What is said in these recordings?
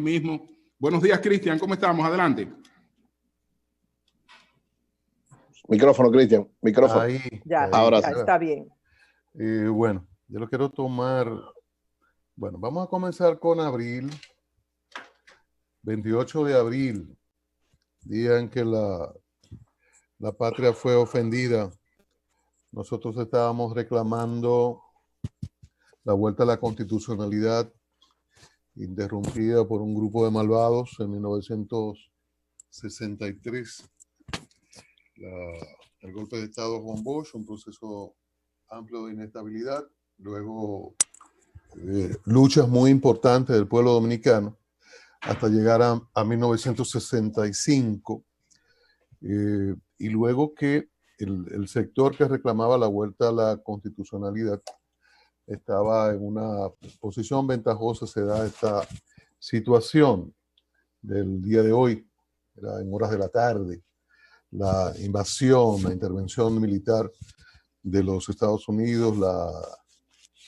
Mismo. Buenos días, Cristian, ¿cómo estamos? Adelante. Micrófono, Cristian, micrófono. Ahí, ahora ya sí. está bien. Bueno, yo lo quiero tomar. Bueno, vamos a comenzar con abril, 28 de abril, día en que la patria fue ofendida. Nosotros estábamos reclamando la vuelta a la constitucionalidad interrumpida por un grupo de malvados en 1963. El golpe de Estado de Juan Bosch, un proceso amplio de inestabilidad, luego luchas muy importantes del pueblo dominicano hasta llegar a 1965, y luego que el sector que reclamaba la vuelta a la constitucionalidad estaba en una posición ventajosa, se da esta situación del día de hoy, era en horas de la tarde, la invasión, la intervención militar de los Estados Unidos, la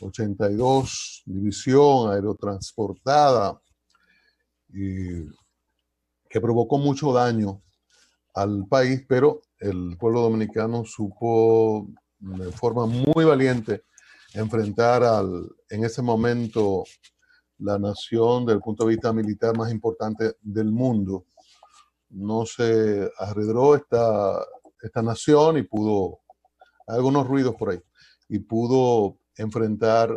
82 División Aerotransportada, que provocó mucho daño al país, pero el pueblo dominicano supo de forma muy valiente enfrentar en ese momento la nación desde el punto de vista militar más importante del mundo. No se arredró esta nación y pudo, algunos ruidos por ahí, y pudo enfrentar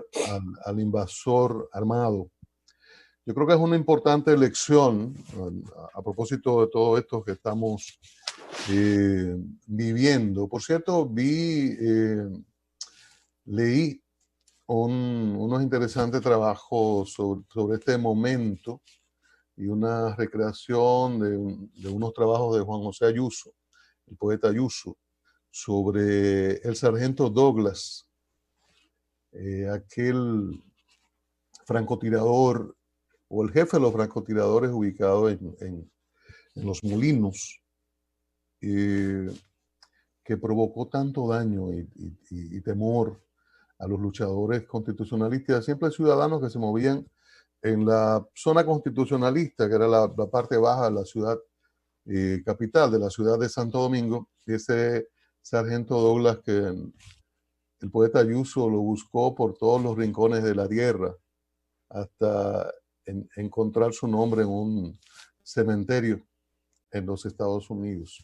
al invasor armado. Yo creo que es una importante lección a propósito de todo esto que estamos viviendo. Por cierto, leí unos interesantes trabajos sobre este momento y una recreación de unos trabajos de Juan José Ayuso, el poeta Ayuso, sobre el sargento Douglas, aquel francotirador o el jefe de los francotiradores ubicado en Los Molinos, que provocó tanto daño y temor a los luchadores constitucionalistas, siempre ciudadanos que se movían en la zona constitucionalista, que era la parte baja de la ciudad capital, de la ciudad de Santo Domingo. Ese sargento Douglas que el poeta Ayuso lo buscó por todos los rincones de la tierra hasta encontrar su nombre en un cementerio en los Estados Unidos.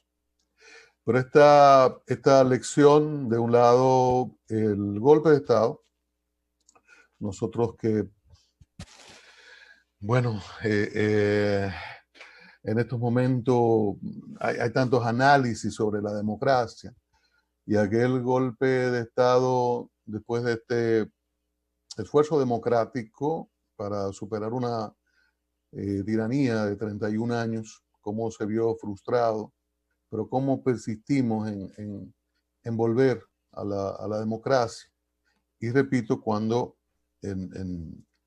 Pero esta lección, de un lado, el golpe de Estado, nosotros que, bueno, en estos momentos hay tantos análisis sobre la democracia, y aquel golpe de Estado, después de este esfuerzo democrático para superar una tiranía de 31 años, cómo se vio frustrado, pero cómo persistimos en volver a la democracia. Y repito, cuando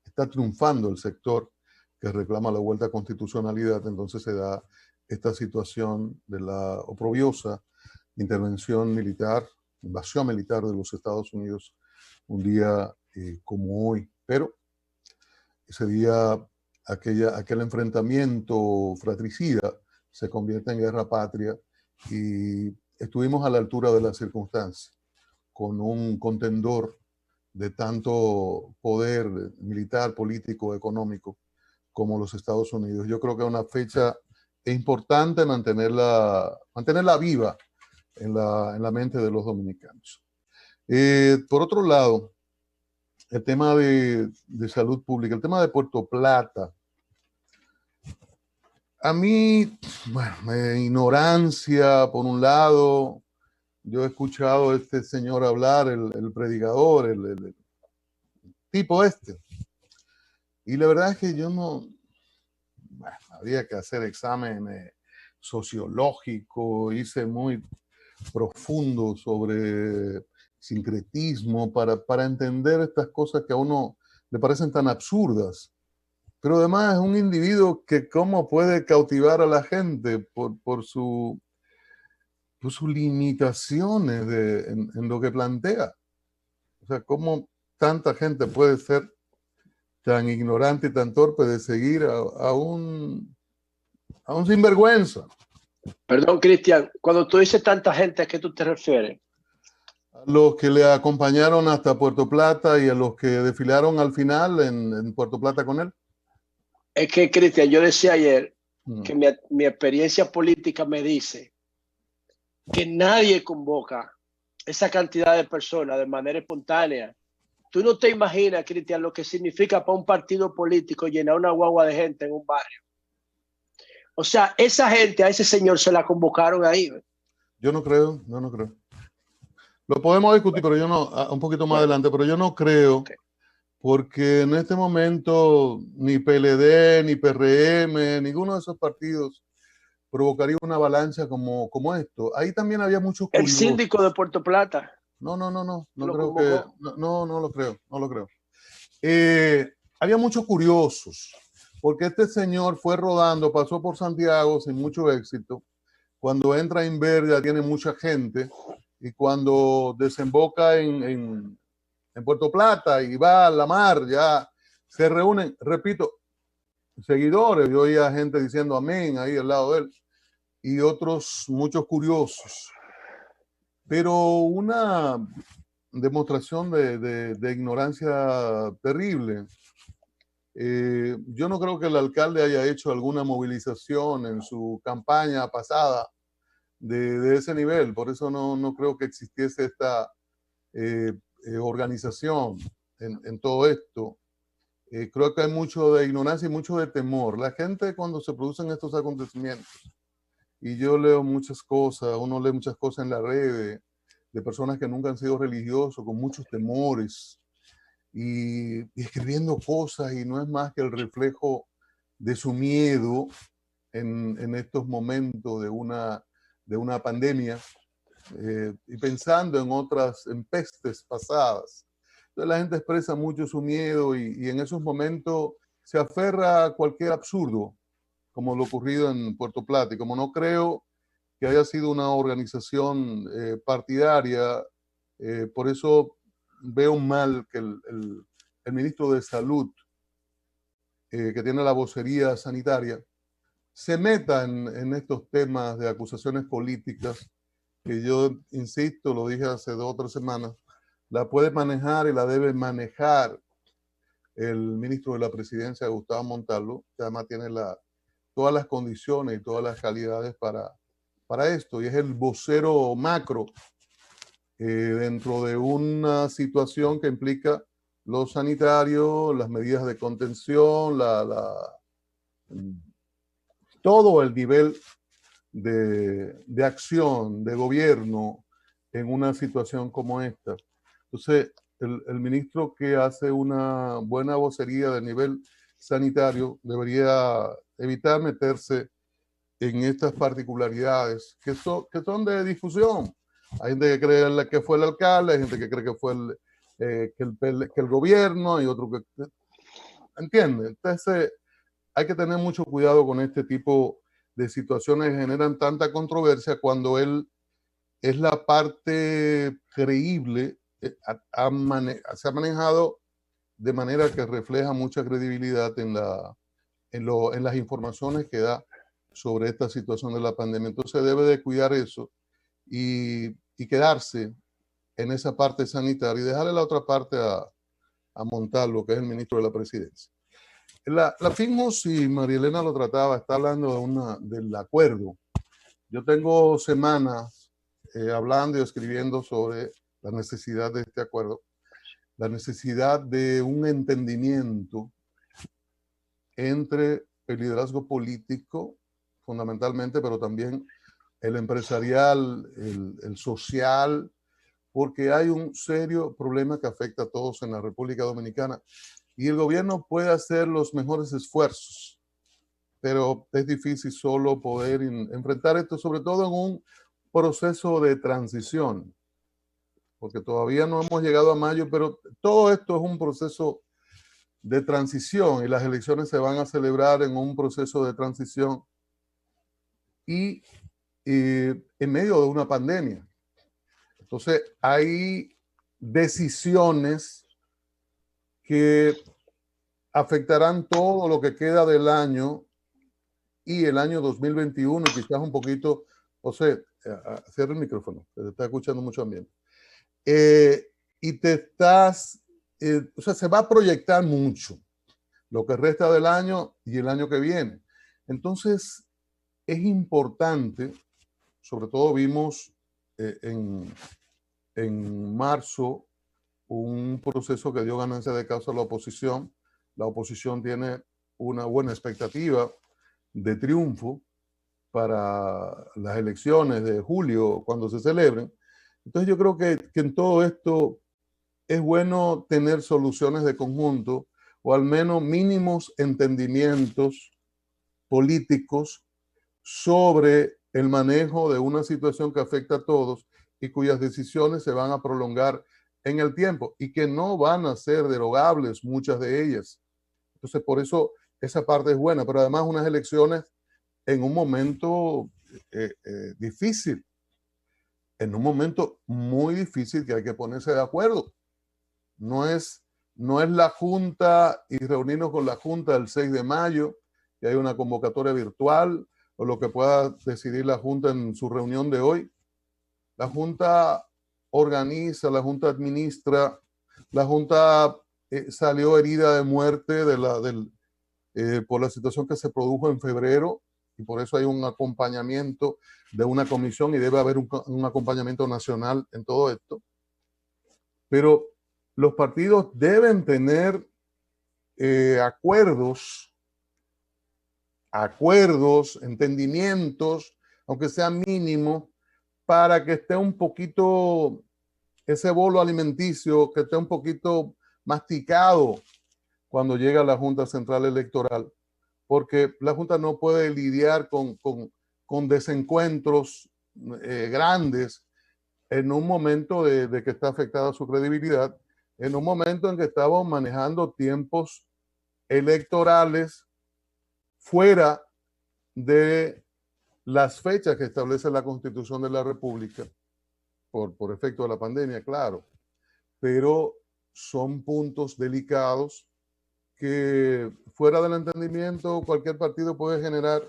está triunfando el sector que reclama la vuelta a constitucionalidad, entonces se da esta situación de la oprobiosa intervención militar, invasión militar de los Estados Unidos, un día como hoy. Pero ese día, aquel enfrentamiento fratricida se convierte en guerra patria, y estuvimos a la altura de las circunstancias, con un contendor de tanto poder militar, político, económico, como los Estados Unidos. Yo creo que es una fecha importante mantenerla viva en la mente de los dominicanos. Por otro lado, el tema de salud pública, el tema de Puerto Plata. A mí, bueno, ignorancia, por un lado. Yo he escuchado a este señor hablar, el predicador, el tipo este. Y la verdad es que yo no... Bueno, había que hacer examen sociológico, hice muy profundo sobre sincretismo para entender estas cosas que a uno le parecen tan absurdas. Pero además es un individuo que cómo puede cautivar a la gente por sus limitaciones en lo que plantea. O sea, cómo tanta gente puede ser tan ignorante y tan torpe de seguir a un sinvergüenza. Perdón, Cristian, cuando tú dices tanta gente, ¿a qué tú te refieres? A los que le acompañaron hasta Puerto Plata y a los que desfilaron al final en Puerto Plata con él. Es que, Cristian, yo decía ayer Mm. que mi experiencia política me dice que nadie convoca esa cantidad de personas de manera espontánea. Tú no te imaginas, Cristian, lo que significa para un partido político llenar una guagua de gente en un barrio. O sea, esa gente, a ese señor se la convocaron ahí. Yo no creo, no creo. Lo podemos discutir, pero yo no, un poquito más adelante, pero yo no creo, Okay. Porque en este momento ni PLD, ni PRM, ninguno de esos partidos provocaría una avalancha como esto. Ahí también había muchos El curiosos. síndico de Puerto Plata. No ¿Lo creo convocó? que, no lo creo. Había muchos curiosos, porque este señor fue rodando, pasó por Santiago sin mucho éxito. Cuando entra en Inverdia tiene mucha gente, y cuando desemboca en Puerto Plata y va a la mar, ya se reúnen, repito, seguidores. Yo oía gente diciendo amén ahí al lado de él, y otros muchos curiosos. Pero una demostración de ignorancia terrible. Yo no creo que el alcalde haya hecho alguna movilización en su campaña pasada de ese nivel. Por eso no creo que existiese esta organización en todo esto. Creo que hay mucho de ignorancia y mucho de temor. La gente, cuando se producen estos acontecimientos, y yo leo muchas cosas, uno lee muchas cosas en la red de personas que nunca han sido religiosos, con muchos temores, y escribiendo cosas, y no es más que el reflejo de su miedo en estos momentos de una pandemia, y pensando en pestes pasadas. Entonces la gente expresa mucho su miedo, y en esos momentos se aferra a cualquier absurdo, como lo ocurrido en Puerto Plata. Y como no creo que haya sido una organización partidaria, por eso veo mal que el ministro de Salud, que tiene la vocería sanitaria, se meta en estos temas de acusaciones políticas, que yo insisto, lo dije hace 2 o 3 semanas, la puede manejar y la debe manejar el ministro de la Presidencia, Gustavo Montalvo, que además tiene todas las condiciones y todas las calidades para esto, y es el vocero macro dentro de una situación que implica lo sanitario, las medidas de contención, todo el nivel de acción, de gobierno en una situación como esta. Entonces, el ministro que hace una buena vocería de nivel sanitario debería evitar meterse en estas particularidades que son de discusión. Hay gente que cree que fue el alcalde, hay gente que cree que fue que el gobierno, hay otro que... ¿Entiende? Entonces, hay que tener mucho cuidado con este tipo de situaciones que generan tanta controversia cuando él es la parte creíble, se ha manejado de manera que refleja mucha credibilidad en las informaciones que da sobre esta situación de la pandemia. Entonces debe de cuidar eso y quedarse en esa parte sanitaria y dejarle la otra parte a Montalvo, que es el ministro de la Presidencia. La FINJUS, y María Elena lo trataba, está hablando del acuerdo. Yo tengo semanas hablando y escribiendo sobre la necesidad de este acuerdo, la necesidad de un entendimiento entre el liderazgo político, fundamentalmente, pero también el empresarial, el social, porque hay un serio problema que afecta a todos en la República Dominicana. Y el gobierno puede hacer los mejores esfuerzos, pero es difícil solo poder enfrentar esto, sobre todo en un proceso de transición, porque todavía no hemos llegado a mayo, pero todo esto es un proceso de transición, y las elecciones se van a celebrar en un proceso de transición y en medio de una pandemia. Entonces hay decisiones que afectarán todo lo que queda del año y el año 2021, quizás un poquito. José, cierra el micrófono, te está escuchando mucho ambiente. Y te estás, o sea, se va a proyectar mucho lo que resta del año y el año que viene. Entonces, es importante, sobre todo vimos en marzo un proceso que dio ganancia de causa a la oposición. La oposición tiene una buena expectativa de triunfo para las elecciones de julio cuando se celebren. Entonces yo creo que en todo esto es bueno tener soluciones de conjunto o al menos mínimos entendimientos políticos sobre el manejo de una situación que afecta a todos y cuyas decisiones se van a prolongar en el tiempo y que no van a ser derogables muchas de ellas. Entonces, por eso esa parte es buena, pero además unas elecciones en un momento difícil, en un momento muy difícil que hay que ponerse de acuerdo. No es la Junta y reunirnos con la Junta el 6 de mayo, que hay una convocatoria virtual, o lo que pueda decidir la Junta en su reunión de hoy. La Junta organiza, la Junta administra, la Junta salió herida de muerte por la situación que se produjo en febrero, y por eso hay un acompañamiento de una comisión y debe haber un acompañamiento nacional en todo esto. Pero los partidos deben tener acuerdos, entendimientos, aunque sean mínimos, para que esté un poquito ese bolo alimenticio, que esté un poquito masticado cuando llega la Junta Central Electoral, porque la Junta no puede lidiar con desencuentros grandes en un momento de que está afectada su credibilidad, en un momento en que estamos manejando tiempos electorales fuera de las fechas que establece la Constitución de la República, por efecto de la pandemia, claro, pero son puntos delicados que fuera del entendimiento cualquier partido puede generar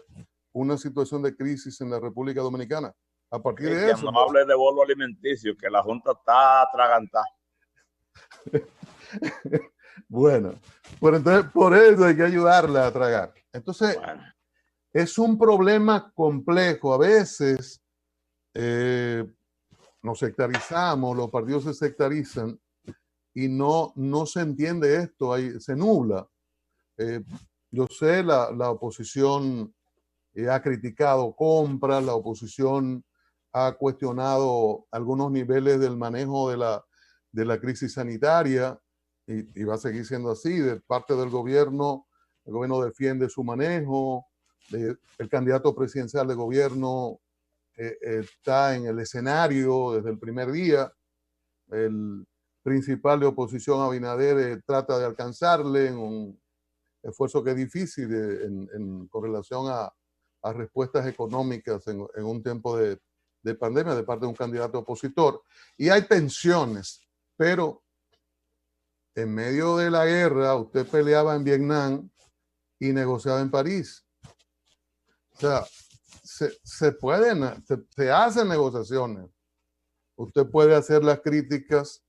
una situación de crisis en la República Dominicana. A partir de eso... No hable de bolo alimenticio, que la Junta está atragantada. Bueno, pero entonces por eso hay que ayudarla a tragar. Entonces, bueno, es un problema complejo. A veces nos sectarizamos, los partidos se sectarizan y no se entiende esto, se nubla. Yo sé, la oposición ha criticado compras, la oposición ha cuestionado algunos niveles del manejo de la crisis sanitaria y va a seguir siendo así. De parte del gobierno, el gobierno defiende su manejo, el candidato presidencial de gobierno está en el escenario desde el primer día, el principal de oposición, Abinader, trata de alcanzarle en un esfuerzo que es difícil con relación a respuestas económicas en un tiempo de pandemia de parte de un candidato opositor. Y hay tensiones, pero en medio de la guerra usted peleaba en Vietnam y negociaba en París. O sea, se hacen negociaciones. Usted puede hacer las críticas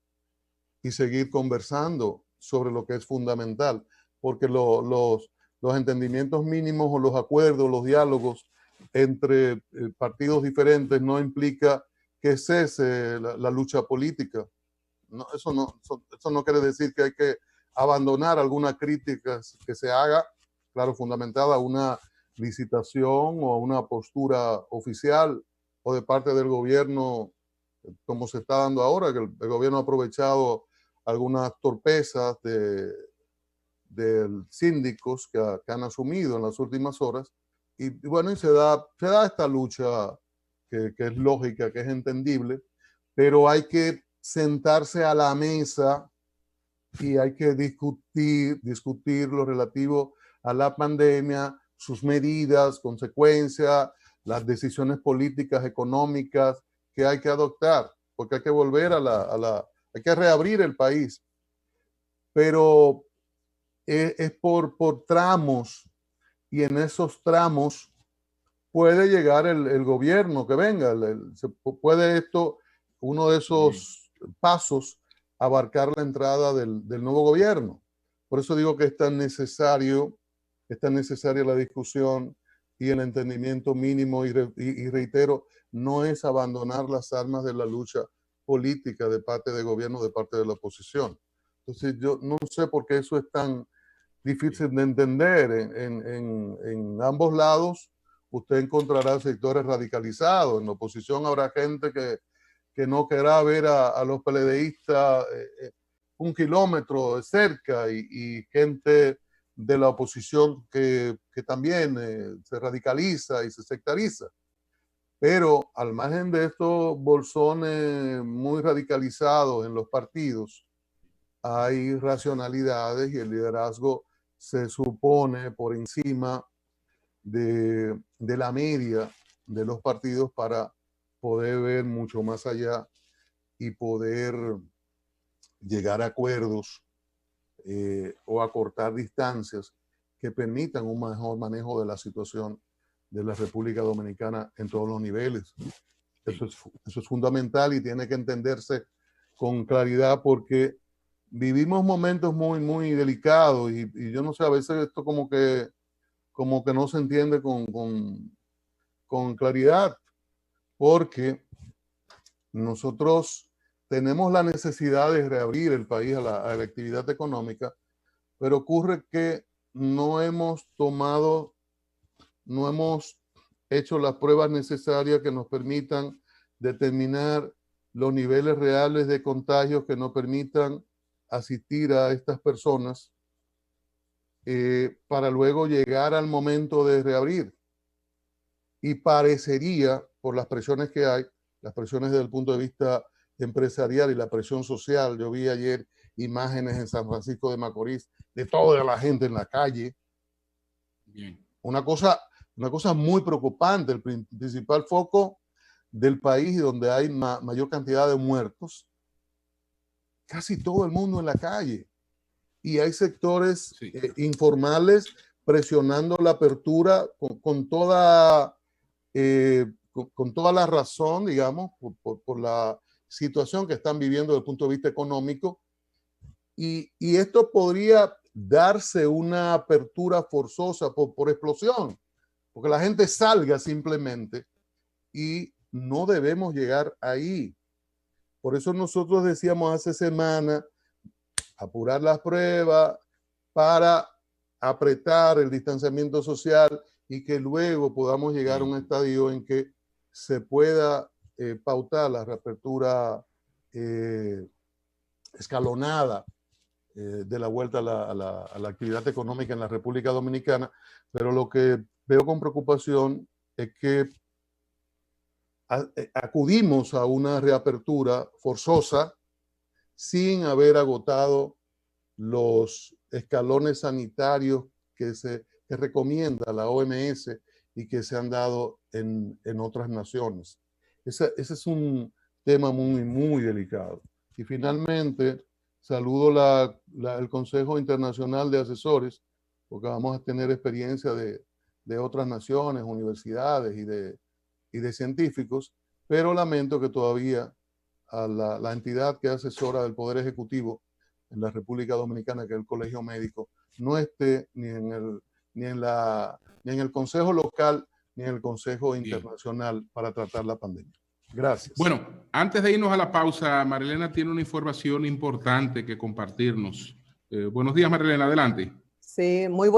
y seguir conversando sobre lo que es fundamental, porque los entendimientos mínimos o los acuerdos, los diálogos entre partidos diferentes no implica que cese la lucha política. No, eso no quiere decir que hay que abandonar alguna crítica que se haga, claro, fundamentada a una licitación o a una postura oficial o de parte del gobierno, como se está dando ahora, que el gobierno ha aprovechado algunas torpezas de síndicos que han asumido en las últimas horas. Y bueno, y se da esta lucha que es lógica, que es entendible, pero hay que sentarse a la mesa y hay que discutir lo relativo a la pandemia, sus medidas, consecuencias, las decisiones políticas, económicas que hay que adoptar, porque hay que volver hay que reabrir el país. Pero es por tramos, y en esos tramos puede llegar el gobierno que venga. Puede uno de esos pasos, abarcar la entrada del nuevo gobierno. Por eso digo que es tan necesaria la discusión y el entendimiento mínimo, y reitero, no es abandonar las armas de la lucha política de parte del gobierno, de parte de la oposición. Entonces yo no sé por qué eso es tan difícil de entender. En ambos lados usted encontrará sectores radicalizados. En la oposición habrá gente que no querrá ver a los PLDistas un kilómetro de cerca, y gente de la oposición que también se radicaliza y se sectariza. Pero al margen de estos bolsones muy radicalizados en los partidos, hay racionalidades, y el liderazgo se supone por encima de la media de los partidos para poder ver mucho más allá y poder llegar a acuerdos o acortar distancias que permitan un mejor manejo de la situación de la República Dominicana en todos los niveles. Eso es fundamental y tiene que entenderse con claridad, porque vivimos momentos muy, muy delicados, y yo no sé, a veces esto como que no se entiende con claridad, porque nosotros tenemos la necesidad de reabrir el país a la actividad económica, pero ocurre que no hemos hecho las pruebas necesarias que nos permitan determinar los niveles reales de contagios que nos permitan asistir a estas personas para luego llegar al momento de reabrir. Y parecería, por las presiones que hay, las presiones desde el punto de vista empresarial y la presión social, yo vi ayer imágenes en San Francisco de Macorís de toda la gente en la calle. Bien. Una cosa muy preocupante, el principal foco del país y donde hay mayor cantidad de muertos, casi todo el mundo en la calle. Y hay sectores informales presionando la apertura con toda la razón, digamos, por la situación que están viviendo desde el punto de vista económico. Y esto podría darse una apertura forzosa por explosión, porque la gente salga simplemente, y no debemos llegar ahí. Por eso nosotros decíamos hace semana, apurar las pruebas para apretar el distanciamiento social, y que luego podamos llegar a un estadio en que se pueda pautar la reapertura escalonada de la vuelta a la actividad económica en la República Dominicana. Pero lo que veo con preocupación es que acudimos a una reapertura forzosa sin haber agotado los escalones sanitarios que recomienda la OMS y que se han dado en otras naciones. Ese es un tema muy, muy delicado. Y finalmente, saludo el Consejo Internacional de Asesores, porque vamos a tener experiencia de otras naciones, universidades y de científicos, pero lamento que todavía a la entidad que asesora del Poder Ejecutivo en la República Dominicana, que es el Colegio Médico, no esté ni en el Consejo Local ni en el Consejo Internacional para tratar la pandemia. Gracias. Bueno, antes de irnos a la pausa, Marilena tiene una información importante que compartirnos. Buenos días, Marilena, adelante. Sí, muy